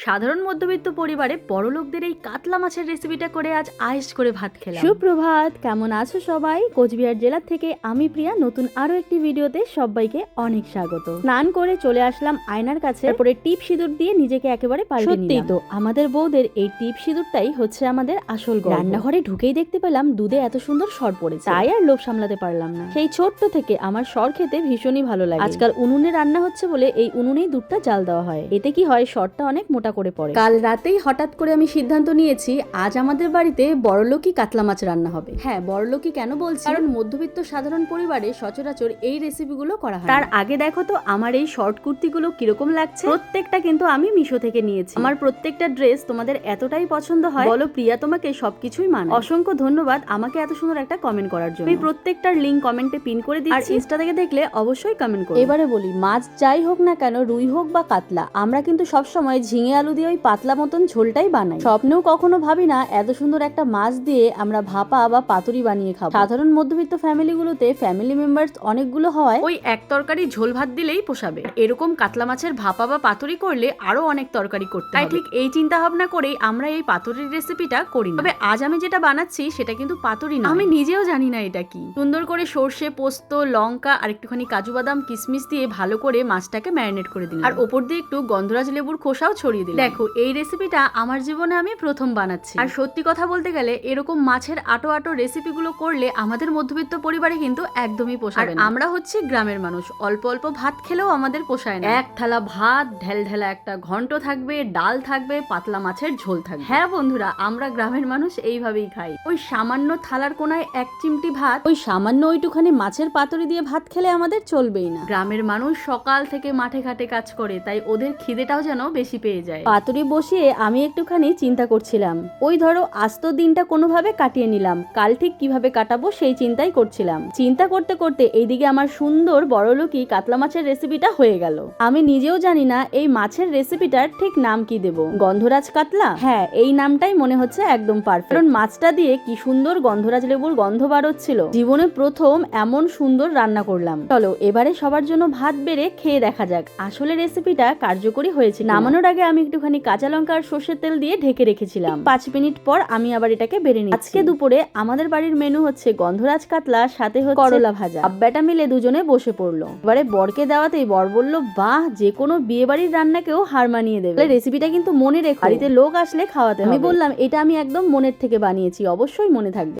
সাধারণ মধ্যবিত্ত পরিবারে বড়লোকদের এই কাতলা মাছের রেসিপিটা করে আজ আয়েশ করে ভাত খেলাম। সুপ্রভাত, কেমন আছো সবাই? কোচবিহার জেলা থেকে আমি প্রিয়া নতুন আরো একটি ভিডিওতে সবাইকে অনেক স্বাগত। স্নান করে চলে আসলাম আয়নার কাছে, তারপরে টিপ সিঁদুর দিয়ে নিজেকে একেবারে পাল্টে নিলাম। সত্যি তো, আমাদের বউদের এই টিপ সিঁদুরটাই হচ্ছে আমাদের আসল গল্প। রান্নাঘরে ঢুকেই দেখতে পেলাম দুধে এত সুন্দর সর পড়েছে, তাই আর লোভ সামলাতে পারলাম না। সেই ছোট্ট থেকে আমার সর খেতে ভীষণই ভালো লাগে। আজকাল উনুনে রান্না হচ্ছে বলে এই উনুনেই দুধটা জাল দেওয়া হয়। এতে কি হয়, সরটা অনেক মোটা করে পড়ে। কাল রাতেই হঠাৎ করে আমি সিদ্ধান্ত নিয়েছি আজ আমাদের বাড়িতে বড়লোকি কাতলা মাছ রান্না হবে। হ্যাঁ, বড়লোকি কেন বলছি, কারণ মধ্যবিত্ত সাধারণ পরিবারে সচরাচর এই রেসিপিগুলো করা হয়। তার আগে দেখো তো আমার এই শর্ট কুর্তিগুলো কিরকম লাগছে। প্রত্যেকটা কিন্তু আমি মিশো থেকে নিয়েছি। আমার প্রত্যেকটা ড্রেস তোমাদের এতটাই পছন্দ হয়, বলো প্রিয়া তোমাকে সবকিছুই মানায়। অসংখ্য ধন্যবাদ আমাকে এত সুন্দর একটা কমেন্ট করার জন্য। আমি প্রত্যেকটার লিংক কমেন্টে পিন করে দিচ্ছি, আর ইনস্টা থেকে দেখলে অবশ্যই কমেন্ট করো। এবারে বলি, মাছ যাই হোক না কেন, রুই হোক বা কাতলা, আমরা কিন্তু সবসময় ঝিঙে আলু দিয়ে ওই পাতলা মতন ঝোলটাই বানাই। স্বপ্নেও কখনো ভাবি না এত সুন্দর একটা মাছ দিয়ে আমরা ভাপা বা পাতুরি বানিয়ে খাবো। সাধারণ মধ্যবিত্ত ফ্যামিলিগুলোতে ফ্যামিলি মেম্বার্স অনেকগুলো হওয়ায় ওই এক তরকারি ঝোল ভাত দিলেই পোষাবে। এরকম কাতলা মাছের ভাপা বা পাতুরি করলে আরো অনেক তরকারি করতে হয়। ঠিক এই চিন্তা ভাবনা করেই আমরা এই পাতুরির রেসিপিটা করি। তবে আজ আমি যেটা বানাচ্ছি সেটা কিন্তু পাতুরি না, আমি নিজেও জানি না এটা কি। সুন্দর করে সর্ষে, পোস্ত, লঙ্কা আর একটুখানি কাজু বাদাম কিশমিশ দিয়ে ভালো করে মাছটাকে ম্যারিনেট করে দিলাম, আর ওপর দিয়ে একটু গন্ধরাজ লেবুর খোসাও ছড়িয়ে দিলাম। দেখো, এই রেসিপিটা আমার জীবনে আমি প্রথম বানাচ্ছি। আর সত্যি কথা বলতে গেলে এরকম মাছের আটো আটো রেসিপিগুলো করলে আমাদের মধ্যবিত্ত পরিবারে কিন্তু একদমই পোষাবে না। আমরা হচ্ছে গ্রামের মানুষ, অল্প অল্প ভাত খেলেও আমাদের পোষায় না। এক থালা ভাত, ঢেল ঢেলা একটা ঘন্ট থাকবে, ডাল থাকবে, পাতলা মাছের ঝোল থাকবে। হ্যাঁ বন্ধুরা, আমরা গ্রামের মানুষ এইভাবেই খাই। ওই সামান্য থালার কোনায় এক চিমটি ভাত, ওই সামান্য ওইটুখানি মাছের পাতুরি দিয়ে ভাত খেলে আমাদের চলবেই না। গ্রামের মানুষ সকাল থেকে মাঠে ঘাটে কাজ করে, তাই ওদের খিদেটাও যেন বেশি পেয়ে যায়। পাতুরি বসিয়ে আমি একটুখানি চিন্তা করছিলাম, ওই ধরো আস্ত দিনটা কোনোভাবে কাটিয়ে নিলাম, কাল ঠিক কিভাবে কাটাবো সেই চিন্তাই করছিলাম। চিন্তা করতে করতে এইদিকে আমার সুন্দর বড়লোকি কাতলা মাছের রেসিপিটা হয়ে গেল। আমি নিজেও জানি না এই মাছের রেসিপিটার ঠিক নাম কি দেব। গন্ধরাজ কাতলা, হ্যাঁ এই নামটাই মনে হচ্ছে একদম পারফেক্ট। কারণ মাছটা দিয়ে কি সুন্দর গন্ধরাজ লেবুর গন্ধ বাড়ছিল। জীবনে প্রথম এমন সুন্দর রান্না করলাম। চলো এবারে সবার জন্য ভাত বেড়ে খেয়ে দেখা যাক আসলে রেসিপিটা কার্যকরী হয়েছে। নামানোর আগে আমি একটুখানি কাঁচা লঙ্কা আর সর্ষের তেল দিয়ে ঢেকে রেখেছিলাম। 5 মিনিট পর আমি আবার এটাকে বেড়ে নিচ্ছি। আজকে দুপুরে আমাদের বাড়ির মেনু হচ্ছে গন্ধরাজ কাতলা, সাথে হচ্ছে করলা ভাজা। আব্বাটা মিলে দুজনে বসে পড়লো। এবারে বরকে দেওয়াতেই বর বলল, বাহ, যে কোনো বিয়ে বাড়ির রান্নাকেও হার মানিয়ে দেবে। রেসিপিটা কিন্তু মনে রেখো, বাড়িতে লোক আসলে খাওয়াতে হবে। আমি বললাম, এটা আমি একদম মনের থেকে বানিয়েছি, অবশ্যই মনে থাকবে।